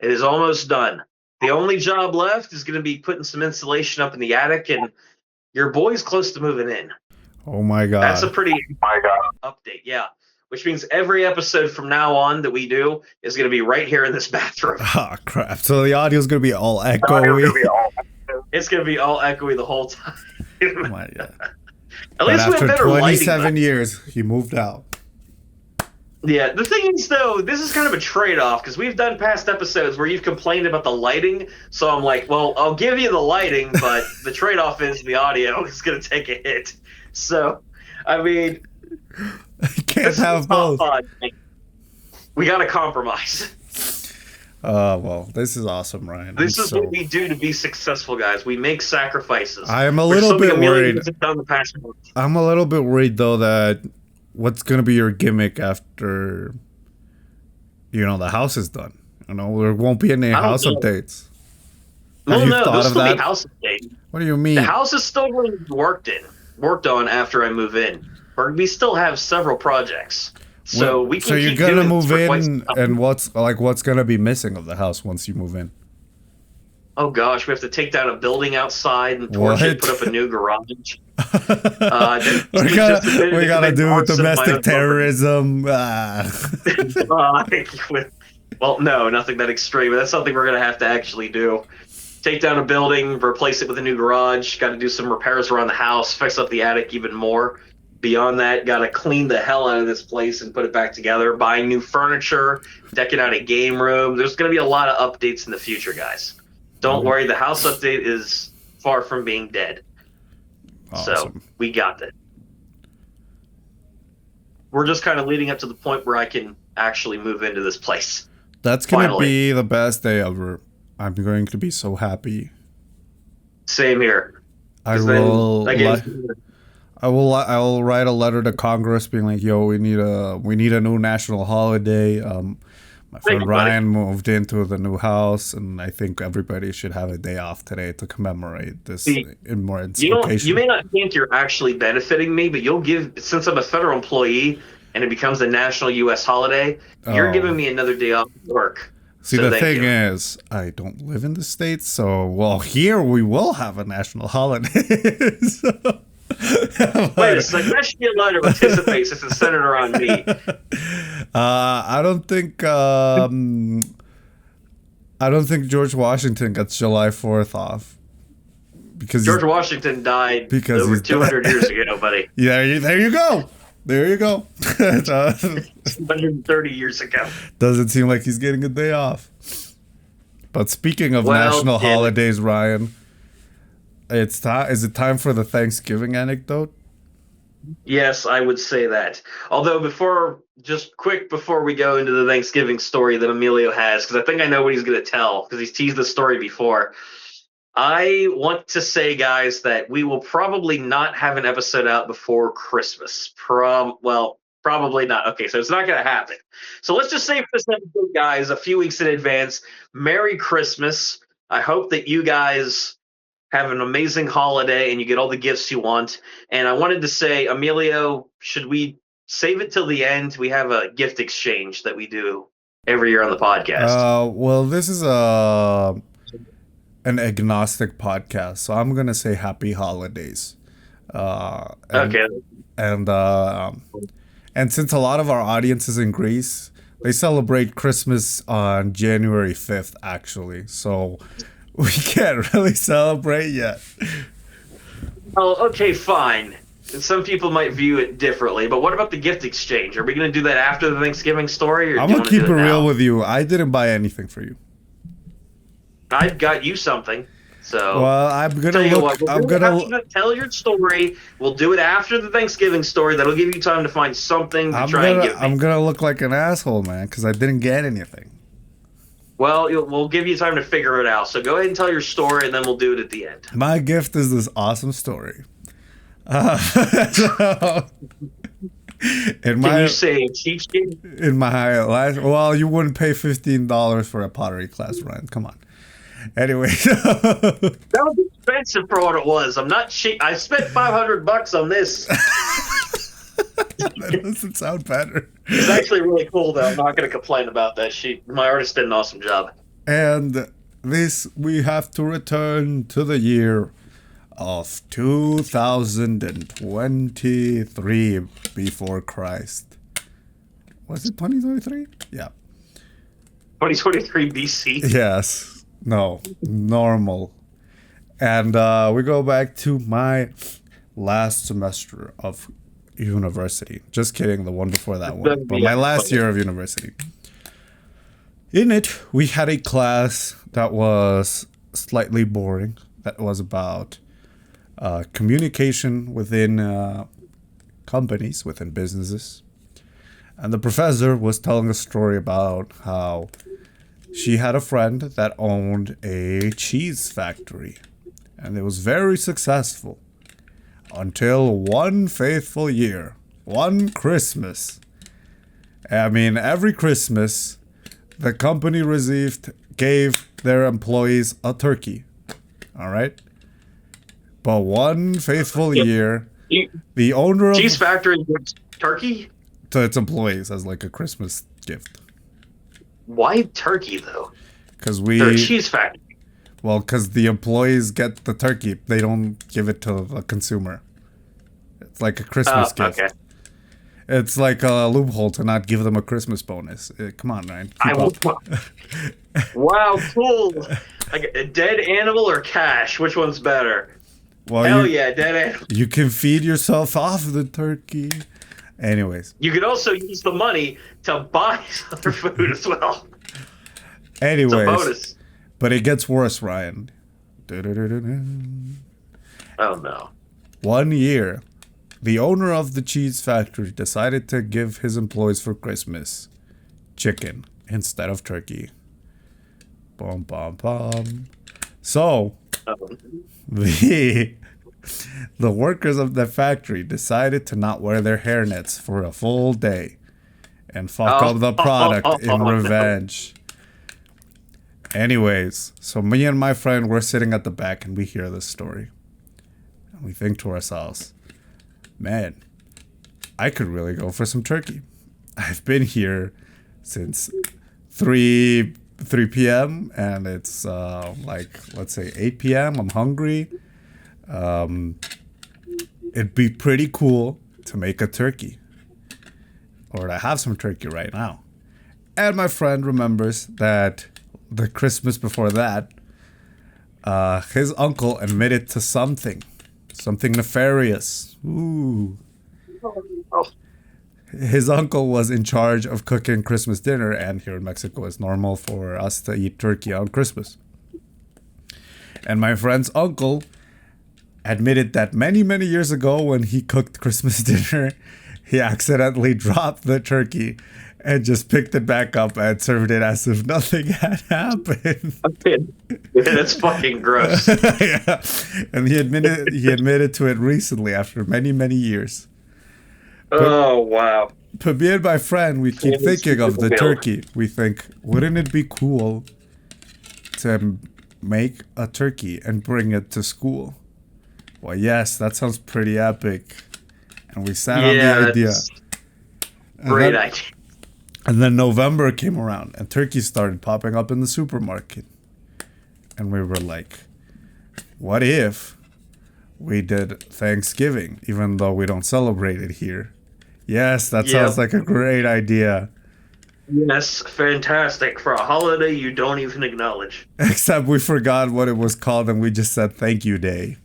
It is almost done. The only job left is going to be putting some insulation up in the attic, and your boy's close to moving in. Oh my god. That's a pretty update, yeah. Which means every episode from now on that we do is going to be right here in this bathroom. Ah, crap. So the audio's going to be all echoey. It's going to be all echoey the whole time. Oh my god. At least we have after better lighting. 27 years, he moved out. Yeah, the thing is, though, this is kind of a trade-off, because we've done past episodes where you've complained about the lighting, so I'm like, well, I'll give you the lighting, but the trade-off is the audio is going to take a hit. So, I mean... I can't have both. We got to compromise. Well, this is awesome, Ryan. This is what we do to be successful, guys. We make sacrifices. I am a little bit worried. I'm a little bit worried, though, that what's going to be your gimmick after, the house is done? There won't be any house updates. Have you thought of that? House update. What do you mean? The house is still going to be worked on after I move in. We still have several projects. So we can. So you're gonna move in, and what's gonna be missing of the house once you move in? Oh gosh, we have to take down a building outside and torch it, put up a new garage. We gotta do domestic terrorism. Well, no, nothing that extreme. That's something we're gonna have to actually do. Take down a building, replace it with a new garage. Got to do some repairs around the house, fix up the attic even more. Beyond that, got to clean the hell out of this place and put it back together. Buying new furniture, decking out a game room. There's going to be a lot of updates in the future, guys. Don't worry, the house update is far from being dead. Awesome. So we got that. We're just kind of leading up to the point where I can actually move into this place. That's going to be the best day ever. I'm going to be so happy. Same here. I 'Cause will. then, again, I will write a letter to Congress being like, "Yo, we need a new national holiday." My Thank friend you, buddy. Ryan moved into the new house, and I think everybody should have a day off today to commemorate this See, immense you occasion. may not think you're actually benefiting me, but since I'm a federal employee and it becomes a national U.S. holiday, you're Oh, giving me another day off of work. see, So the thank thing you. is, I don't live in the States, so well, here we will have a national holiday. So- Wait a second. I should be allowed to participate since it's centered around me. I don't think. I don't think George Washington gets July 4th off because George Washington died Because over he's 200 years ago, buddy. there you go. There you go. 130 years ago. Doesn't seem like he's getting a day off. But speaking of Well, national damn it. holidays, Ryan, it's time. Is it time for the Thanksgiving anecdote? Yes, I would say that. Although before we go into the Thanksgiving story that Emilio has, because I think I know what he's going to tell, because he's teased the story before. I want to say, guys, that we will probably not have an episode out before Christmas. Probably not. Okay, so it's not going to happen. So let's just say for this episode, guys, a few weeks in advance, Merry Christmas. I hope that you guys have an amazing holiday and you get all the gifts you want. And I wanted to say, Emilio, should we save it till the end? We have a gift exchange that we do every year on the podcast. Well, this is an agnostic podcast, so I'm gonna say Happy Holidays. Okay. And since a lot of our audience is in Greece, they celebrate Christmas on January 5th, actually. So we can't really celebrate yet. Oh, okay, fine. And some people might view it differently, but what about the gift exchange? Are we going to do that after the Thanksgiving story? Or I'm do you gonna want to do keep it real now? with you. I didn't buy anything for you. I've got you something. So Well, I'm tell gonna you look. what, I'm we'll gonna. tell your story. We'll do it after the Thanksgiving story. That'll give you time to find something to try and give me. I'm gonna look like an asshole, man, because I didn't get anything. Well, we'll give you time to figure it out. So go ahead and tell your story, and then we'll do it at the end. My gift is this awesome story. So, in Can my you say a cheapskate? in my last, well, you wouldn't pay $15 for a pottery class, Ryan. Come on. Anyway, That was expensive for what it was. I'm not cheap. I spent $500 on this. that doesn't sound better. It's actually really cool, though. I'm not going to complain about that. My artist did an awesome job. And this we have to return to the year of 2023 before Christ. Was it 2023? Yeah. 2023 BC. Yes. No. Normal. And we go back to my last semester of university. Just kidding, the one before that one. But my last year of university. In it, we had a class that was slightly boring. That was about communication within companies, within businesses. And the professor was telling a story about how she had a friend that owned a cheese factory. And it was very successful. Until one faithful year. One Christmas. I mean, every Christmas, the company gave their employees a turkey. All right? But one faithful year, the owner of Cheese factory gives turkey? to its employees as like a Christmas gift. Why turkey, though? Because They're a cheese factory. well, because the employees get the turkey. They don't give it to the consumer. It's like a Christmas gift. Okay. It's like a loophole to not give them a Christmas bonus. Come on, Ryan. Keep up. Wow, cool. Like a dead animal or cash? Which one's better? Well, Hell yeah, dead animal. You can feed yourself off the turkey. Anyways. You could also use the money to buy other food as well. It's a Anyways. bonus. But it gets worse, Ryan. Oh no. 1 year, the owner of the cheese factory decided to give his employees for Christmas chicken instead of turkey. Bum, bum, bum. So, Um, the the workers of the factory decided to not wear their hairnets for a full day and fuck oh, up the product in revenge. Anyways, so me and my friend were sitting at the back and we hear this story. And we think to ourselves, man, I could really go for some turkey. I've been here since 3 p.m. and it's let's say 8 p.m. I'm hungry. It'd be pretty cool to make a turkey or to have some turkey right now. And my friend remembers that the Christmas before that, his uncle admitted to something nefarious. Ooh. oh, His uncle was in charge of cooking Christmas dinner, and here in Mexico it's normal for us to eat turkey on Christmas. And my friend's uncle admitted that many, many years ago when he cooked Christmas dinner, he accidentally dropped the turkey and just picked it back up and served it as if nothing had happened. that's fucking gross. Yeah. And he admitted to it recently after many, many years. Oh, wow. But me and my friend, we keep thinking of the turkey. We think, wouldn't it be cool to make a turkey and bring it to school? Well, yes, that sounds pretty epic. And we sat on the idea. Great idea. And then November came around and turkeys started popping up in the supermarket. And we were like, what if we did Thanksgiving, even though we don't celebrate it here? Yes, that sounds like a great idea. Yes, fantastic. For a holiday you don't even acknowledge. Except we forgot what it was called and we just said thank you day.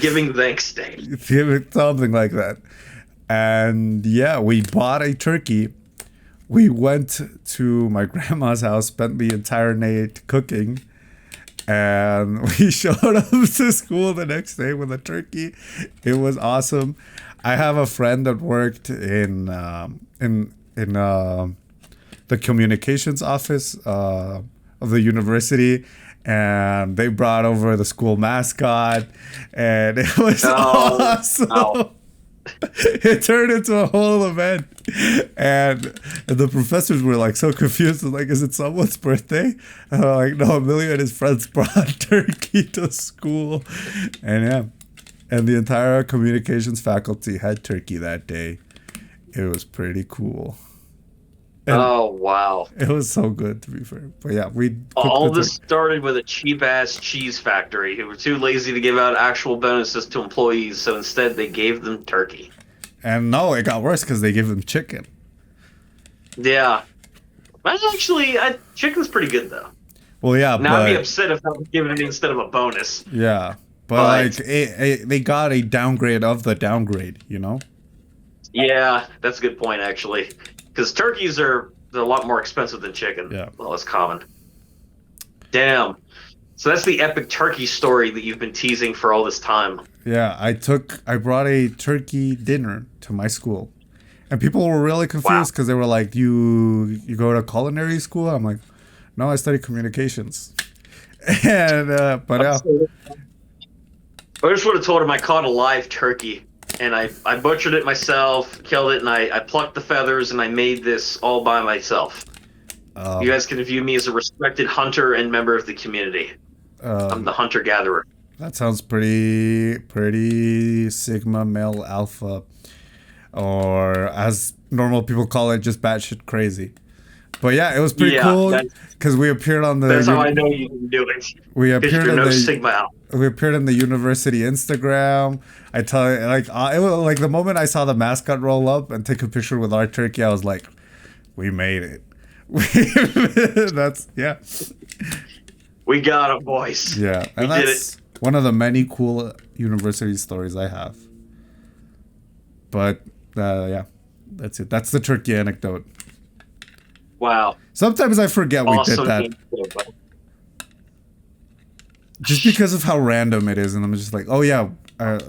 Giving thanks day. Something like that. And yeah, we bought a turkey. We went to my grandma's house, spent the entire night cooking, and we showed up to school the next day with a turkey. It was awesome. I have a friend that worked in the communications office of the university, and they brought over the school mascot, and it was awesome. Wow. It turned into a whole event, and the professors were like so confused. Like, is it someone's birthday? And I'm like, no, Emilio and his friends brought turkey to school, and yeah, and the entire communications faculty had turkey that day. It was pretty cool. And oh, wow. It was so good, to be fair. But yeah, all this started with a cheap-ass cheese factory who were too lazy to give out actual bonuses to employees, so instead they gave them turkey. And no, it got worse because they gave them chicken. Yeah. Well, actually, chicken's pretty good, though. Well, yeah, now I'd be upset if that was given to me instead of a bonus. Yeah, but they got a downgrade of the downgrade, you know? Yeah, that's a good point, actually. Because turkeys they're a lot more expensive than chicken. Yeah. Well, that's common. Damn. So that's the epic turkey story that you've been teasing for all this time. Yeah, I brought a turkey dinner to my school. And people were really confused because they were like, you go to culinary school? I'm like, no, I study communications. And, but yeah. I just would have told him I caught a live turkey. And I butchered it myself, killed it, and I plucked the feathers, and I made this all by myself. You guys can view me as a respected hunter and member of the community. I'm the hunter-gatherer. That sounds pretty Sigma male alpha. Or as normal people call it, just batshit crazy. But yeah, it was pretty cool because we appeared on the... That's how I know you can do it. We appeared you're no Sigma alpha. We appeared in the university Instagram. I tell you, like, it was like the moment I saw the mascot roll up and take a picture with our turkey, I was like, we made it. We got it, boys. Yeah, and that's one of the many cool university stories I have. But yeah, that's it. That's the turkey anecdote. Wow. Sometimes I forget we did that. Just because of how random it is, and I'm just like, oh yeah, I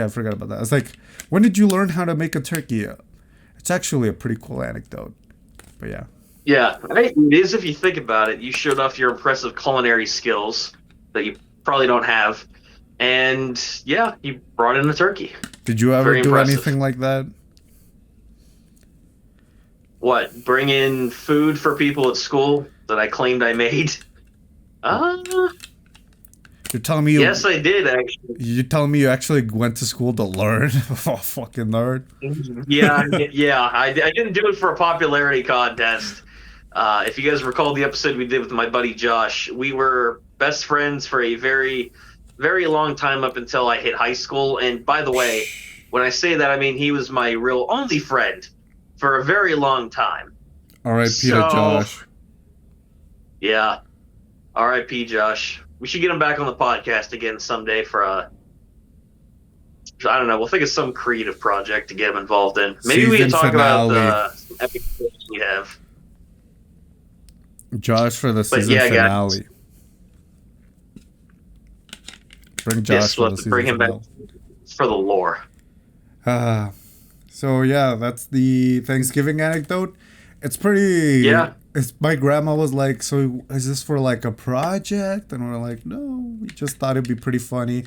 forgot about that. It's like, when did you learn how to make a turkey? It's actually a pretty cool anecdote. But yeah. Yeah, it is if you think about it. You showed off your impressive culinary skills that you probably don't have. And yeah, you brought in a turkey. Did you ever Very do impressive. anything like that? What? Bring in food for people at school that I claimed I made? You're telling me you Yes, I did actually. You're telling me you actually went to school to learn? Oh, fucking nerd. Yeah. I didn't do it for a popularity contest. If you guys recall the episode we did with my buddy Josh, we were best friends for a very, very long time up until I hit high school. And by the way, when I say that, I mean he was my real only friend for a very long time. R.I.P. to Josh. Yeah. R.I.P. Josh. We should get him back on the podcast again someday for I don't know. We'll think of some creative project to get him involved in. Maybe we can talk about some epic things we have. Josh for the season finale. Bring Josh for the season bring him finale. back for the lore. So yeah, that's the Thanksgiving anecdote. It's pretty. Yeah. My grandma was like, "So is this for like a project?" And we're like, "No, we just thought it'd be pretty funny."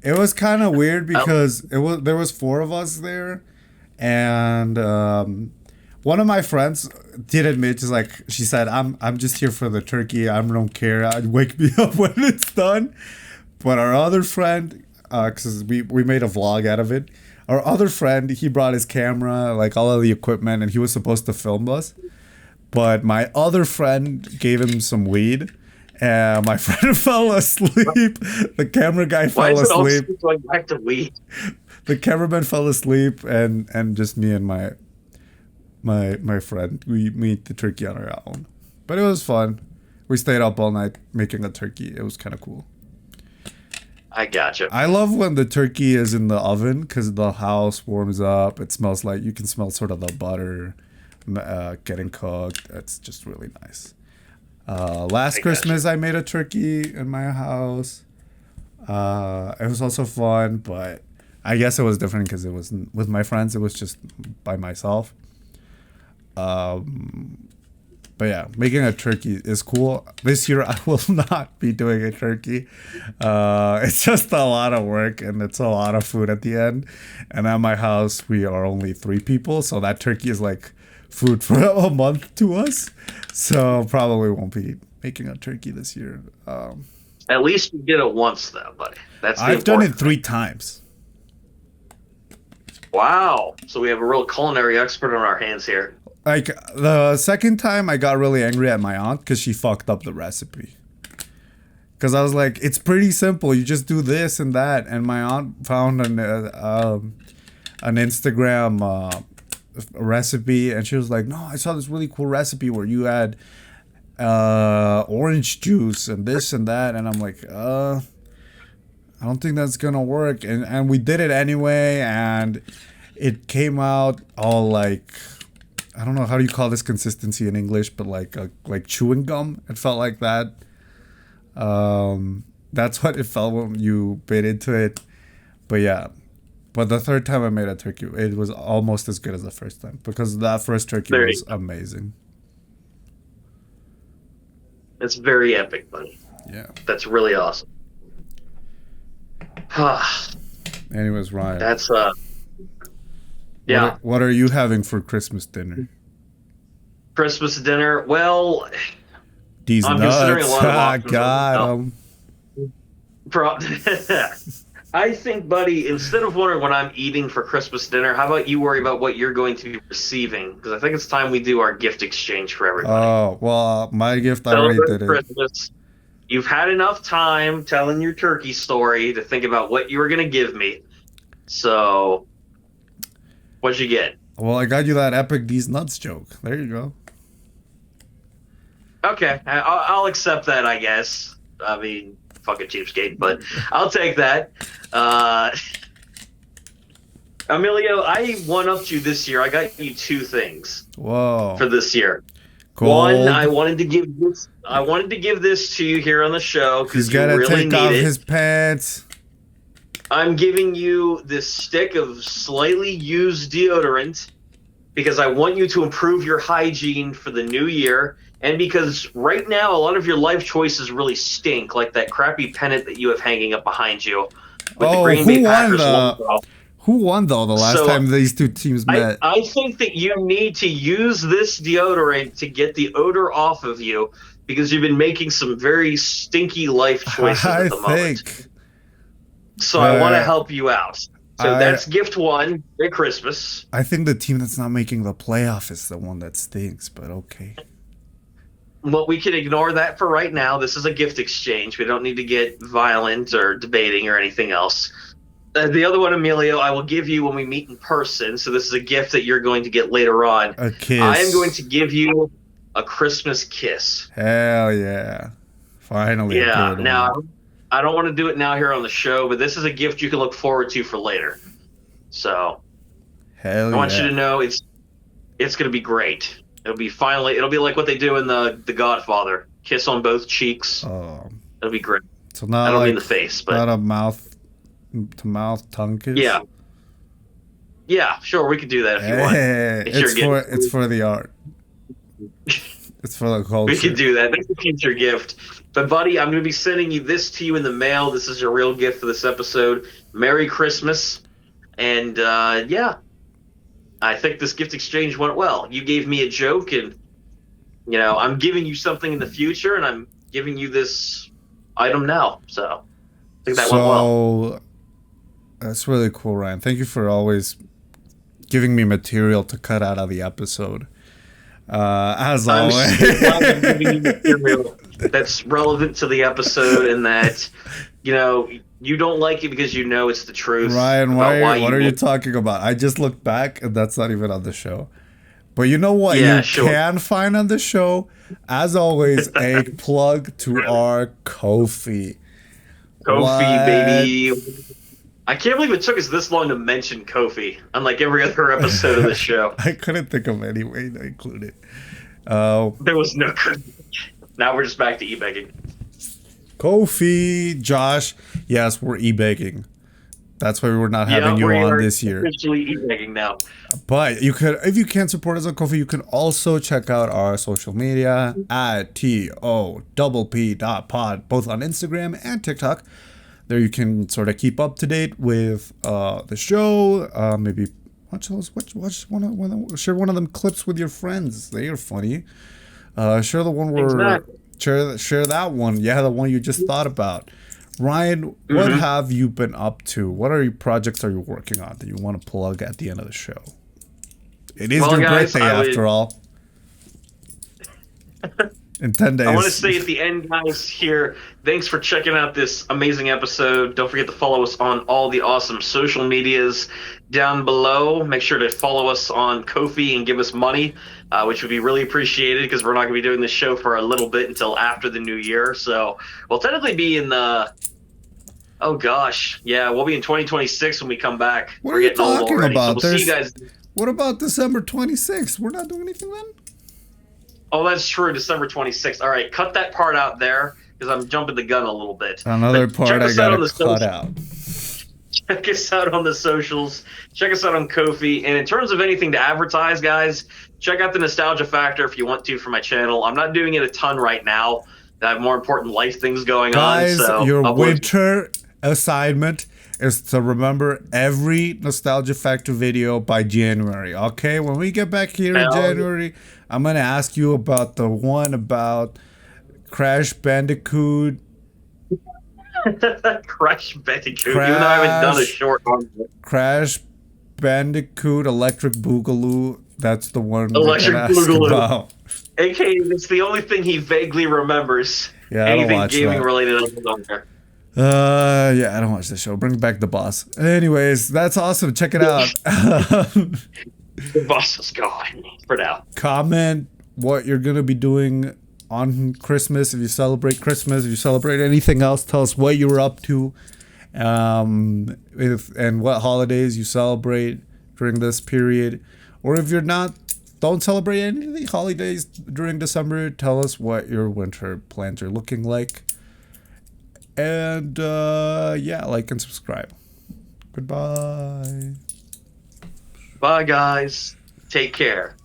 It was kind of weird because there was 4 of us there, and one of my friends did admit, she said, "I'm just here for the turkey. I don't care. Wake me up when it's done." But our other friend, because we made a vlog out of it. Our other friend, he brought his camera, like all of the equipment, and he was supposed to film us. But my other friend gave him some weed, and my friend fell asleep. The camera guy fell asleep. Why is it going back to weed? The cameraman fell asleep, and just me and my friend, we ate the turkey on our own. But it was fun. We stayed up all night making a turkey. It was kind of cool. I gotcha. I love when the turkey is in the oven because the house warms up. It smells like you can smell sort of the butter getting cooked. It's just really nice. Last Christmas I made a turkey in my house. It was also fun, but I guess it was different because it wasn't with my friends. It was just by myself. But yeah, making a turkey is cool. This year I will not be doing a turkey. It's just a lot of work and it's a lot of food at the end. And at my house we are only 3 people, so that turkey is like food for a month to us. So probably won't be making a turkey this year. At least you did it once though, buddy. I've done it 3 times. Wow. So we have a real culinary expert on our hands here. Like, the second time I got really angry at my aunt because she fucked up the recipe. Because I was like, it's pretty simple. You just do this and that. And my aunt found an Instagram recipe. And she was like, no, I saw this really cool recipe where you add orange juice and this and that. And I'm like, I don't think that's going to work. And we did it anyway. And it came out all like... I don't know, how do you call this consistency in English, but like chewing gum. It felt like that. That's what it felt when you bit into it. But yeah. But the third time I made a turkey, it was almost as good as the first time. Because that first turkey was amazing. It's very epic, buddy. Yeah. That's really awesome. Anyways, Ryan. That's yeah. What are you having for Christmas dinner? Christmas dinner? Well, these I'm nuts. considering a lot of options. Got 'em. I think, buddy, instead of wondering what I'm eating for Christmas dinner, how about you worry about what you're going to be receiving? Because I think it's time we do our gift exchange for everybody. Oh, well, my gift, I already did it. Christmas. You've had enough time telling your turkey story to think about what you were going to give me. So... what'd you get? Well, I got you that epic these nuts joke. There you go. Okay, I'll accept that, I guess. I mean, fucking cheapskate, but I'll take that. Emilio, I one-upped you this year. I got you 2 things. Whoa. For this year. Cold. One, I wanted to give this to you here on the show because you really need it. He's gotta take off his pants. I'm giving you this stick of slightly used deodorant because I want you to improve your hygiene for the new year. And because right now, a lot of your life choices really stink, like that crappy pennant that you have hanging up behind you with the Oh, Green Bay Packers logo. who won though the last So time these two teams met? I think that you need to use this deodorant to get the odor off of you because you've been making some very stinky life choices I at the moment. think. So I want to help you out. So I- that's gift one. Merry Christmas. I think the team that's not making the playoff is the one that stinks, but okay. Well, we can ignore that for right now. This is a gift exchange. We don't need to get violent or debating or anything else. The other one, Emilio, I will give you when we meet in person. So this is a gift that you're going to get later on. A kiss. I am going to give you a Christmas kiss. Hell yeah. Finally. a Yeah. good one. Now, I don't want to do it now here on the show, but this is a gift you can look forward to for later. So Hell I want you yeah. to know it's going to be great. It'll be like what they do in the Godfather. Kiss on both cheeks. Oh. It'll be great. So I not don't mean like the face, but not a mouth to mouth tongue kiss. yeah. Yeah, sure, we could do that if you want. Hey, It's your gift. it's for the art. It's for the culture. We could do that. That's a future gift. But, buddy, I'm going to be sending you this to you in the mail. This is your real gift for this episode. Merry Christmas. And, yeah, I think this gift exchange went well. You gave me a joke, and, you know, I'm giving you something in the future, and I'm giving you this item now. So I think that went well. That's really cool, Ryan. Thank you for always giving me material to cut out of the episode. As I'm always. so glad I'm giving you material that's relevant to the episode and that, you know, you don't like it because you know it's the truth. Ryan, about what are you talking about? I just looked back and that's not even on the show. But you know what Yeah, you sure. can find on the show? As always, a plug to our Ko-fi. Kofi, What? baby. I can't believe it took us this long to mention Kofi, unlike every other episode of the show. I couldn't think of any way to include it. There was no. Now we're just back to e-begging. Ko-fi, Josh. Yes, we're e-begging. That's why we're not having you we on are this year. Officially e-begging now. But you could, if you can't support us on Ko-fi, you can also check out our social media at TOPP.pod, both on Instagram and TikTok. There you can sort of keep up to date with the show. Maybe watch share one of them clips with your friends. They are funny. Share the one where Exactly. share that one. Yeah, the one you just thought about. Ryan, what have you been up to? What projects are you working on that you want to plug at the end of the show? It is Well, your guys, birthday after all. In 10 days. I want to say at the end, guys, here, thanks for checking out this amazing episode. Don't forget to follow us on all the awesome social medias down below. Make sure to follow us on Ko-fi and give us money, which would be really appreciated because we're not going to be doing this show for a little bit until after the new year. So we'll technically be in the... Oh, gosh. Yeah, we'll be in 2026 when we come back. What We're are you getting old talking already. about? So we'll see you guys... What about December 26th? We're not doing anything then? Oh, that's true. December 26th. All right, cut that part out there because I'm jumping the gun a little bit. Another But part check I us out on gotta the cut socials. out. Check us out on the socials. Check us out on Ko-fi. And in terms of anything to advertise, guys, check out the Nostalgia Factor if you want to for my channel. I'm not doing it a ton right now. I have more important life things going Guys, on. So your I'll- winter assignment is to remember every Nostalgia Factor video by January. Okay, when we get back here in Hell yeah. January, I'm gonna ask you about the one about Crash Bandicoot. Crash Bandicoot. Even though I haven't done a Crash. short on it. Crash Bandicoot Electric Boogaloo. That's the one we're Electric gonna ask Boogaloo. about. AKA, it's the only thing he vaguely remembers. Yeah, I don't Anything watch gaming that. related on there. Yeah, I don't watch the show. Bring back the boss. Anyways, that's awesome. Check it out. The boss is gone for now. Comment what you're gonna be doing on Christmas, if you celebrate Christmas, if you celebrate anything else. Tell us what you were up to, and what holidays you celebrate during this period. Or if you're not, don't celebrate any of the holidays during December. Tell us what your winter plans are looking like. And yeah, like and subscribe. Goodbye. Bye, guys. Take care.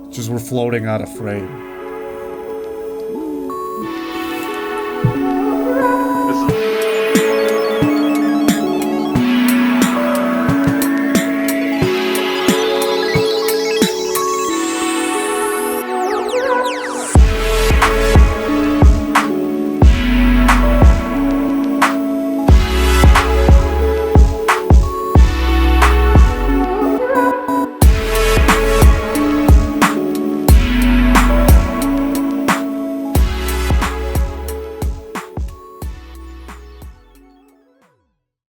Just we're floating out of frame.